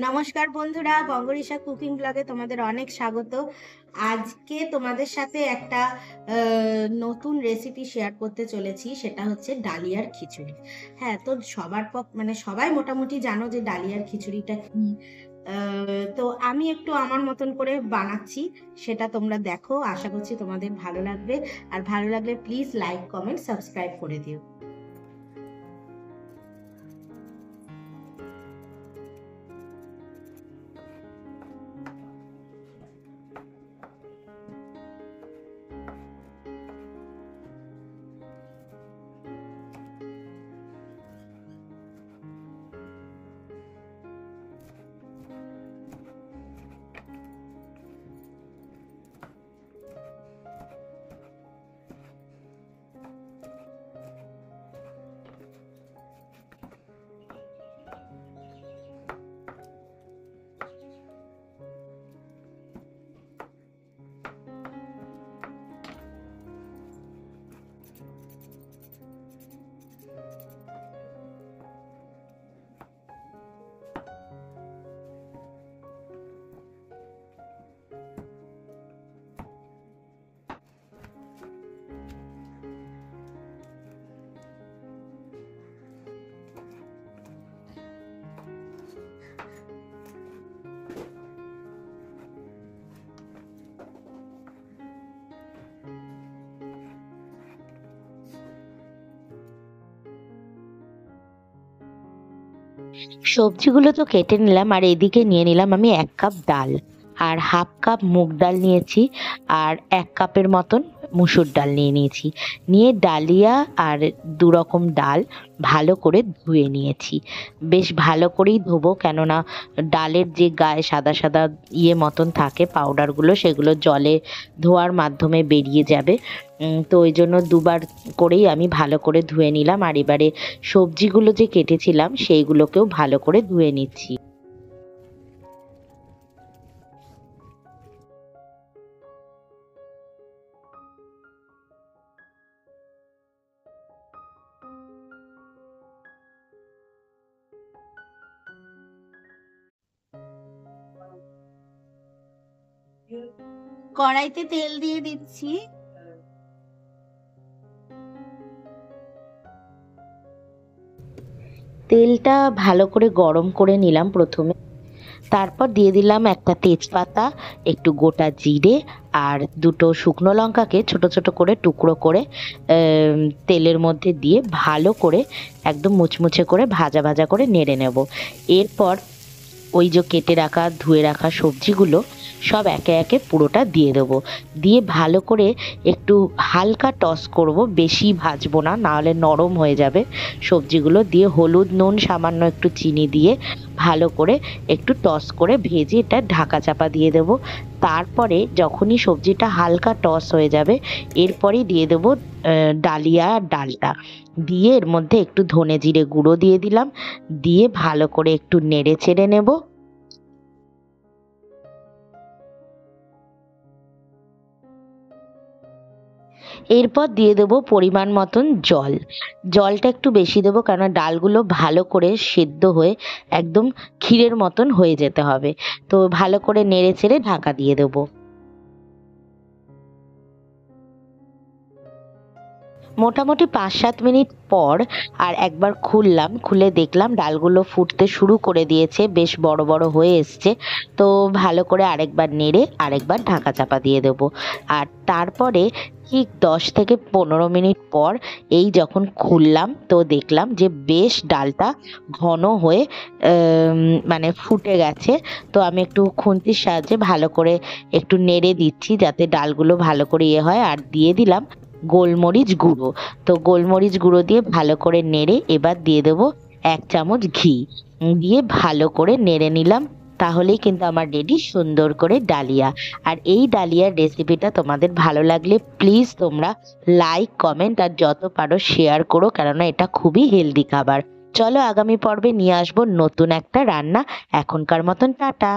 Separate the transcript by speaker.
Speaker 1: নমস্কার বন্ধুরা, বঙ্গরিশা কুকিং ব্লগে তোমাদের অনেক স্বাগত। আজকে তোমাদের সাথে একটা নতুন রেসিপি শেয়ার করতে চলেছি, সেটা হচ্ছে ডালিয়ার খিচুড়ি। হ্যাঁ, তো সবাই মোটামুটি জানো যে ডালিয়ার খিচুড়িটা কি। তো আমি একটু আমার মতন করে বানাচ্ছি, সেটা তোমরা দেখো। আশা করছি তোমাদের ভালো লাগবে, আর ভালো লাগলে প্লিজ লাইক, কমেন্ট, সাবস্ক্রাইব করে দিও। সবজিগুলো তো কেটে নিলাম, আর এদিকে নিয়ে নিলাম আমি 1 কাপ ডাল, আর হাফ কাপ মুগ ডাল নিয়েছি, আর 1 কাপের মতন মুসুর ডাল নিয়েছি। নিয়ে ডালিয়া আর 2 রকম ডাল ভালো করে ধুয়ে নিয়েছি। বেশ ভালো করেই ধোবো, কেননা ডালের যে গায়ে সাদা সাদা মতন থাকে পাউডারগুলো, সেগুলো জলে ধোয়ার মাধ্যমে বেরিয়ে যাবে। তো ওই জন্য 2বার করেই আমি ভালো করে ধুয়ে নিলাম। আর এবারে সবজিগুলো যে কেটেছিলাম সেইগুলোকেও ভালো করে ধুয়ে নিচ্ছি। কড়াইতে তেল দিয়ে দিচ্ছি। তেলটা ভালো করে গরম করে নিলাম প্রথমে, তারপর দিয়ে দিলাম একটা তেজপাতা, একটু গোটা জিরে, আর 2টো শুকনো লঙ্কাকে ছোট ছোট করে টুকরো করে তেলের মধ্যে দিয়ে ভালো করে একদম মুচমুচে করে ভাজা ভাজা করে নেড়ে নেব। এরপর ওই যে কেটে রাখা ধুয়ে রাখা সবজিগুলো সব একে একে পুরোটা দিয়ে দেবো। দিয়ে ভালো করে একটু হালকা টস করব, বেশি ভাজবো না, নাহলে নরম হয়ে যাবে সবজিগুলো। দিয়ে হলুদ, নুন, সামান্য একটু চিনি দিয়ে ভালো করে একটু টস করে ভেজে এটা ঢাকা চাপা দিয়ে দেবো। তারপরে যখনই সবজিটা হালকা টস হয়ে যাবে, এরপরেই দিয়ে দেবো ডালিয়া ডালটা। দিয়ে এর মধ্যে একটু ধনে জিরে গুঁড়ো দিয়ে দিলাম, দিয়ে ভালো করে একটু নেড়ে চেড়ে নেব। এরপর দিয়ে দেবো পরিমাণ মতন জল। জলটা একটু বেশি দেবো, কারণ ডালগুলো ভালো করে সেদ্ধ হয়ে একদম ক্ষীরের মতন হয়ে যেতে হবে। তো ভালো করে নেড়ে চেড়ে ঢাকা দিয়ে দেবো। মোটামুটি 5-7 মিনিট পর আর একবার খুললাম, খুলে দেখলাম ডালগুলো ফুটতে শুরু করে দিয়েছে, বেশ বড় বড় হয়ে এসছে। তো ভালো করে আরেকবার নেড়ে আরেকবার ঢাকা চাপা দিয়ে দেবো। আর তারপরে ঠিক 10 থেকে 15 মিনিট পর এই যখন খুললাম, তো দেখলাম যে বেশ ডালটা ঘন হয়ে মানে ফুটে গেছে। তো আমি একটু খুন্তির সাহায্যে ভালো করে একটু নেড়ে দিচ্ছি, যাতে ডালগুলো ভালো করে হয়। আর দিয়ে দিলাম গোলমরিচ গুঁড়ো। তো গোলমরিচ গুঁড়ো দিয়ে ভালো করে নেড়ে এবার দিয়ে দেবো 1 চামচ ঘি, দিয়ে ভালো করে নেড়ে নিলাম। তাহলেই কিন্তু আমার রেডি সুন্দর করে ডালিয়া। আর এই ডালিয়ার রেসিপিটা তোমাদের ভালো লাগলে প্লিজ তোমরা লাইক, কমেন্ট আর যত পারো শেয়ার করো, কেননা এটা খুবই হেলদি খাবার। চলো আগামী পর্বে নিয়ে আসবো নতুন একটা রান্না। এখনকার মতন টাটা।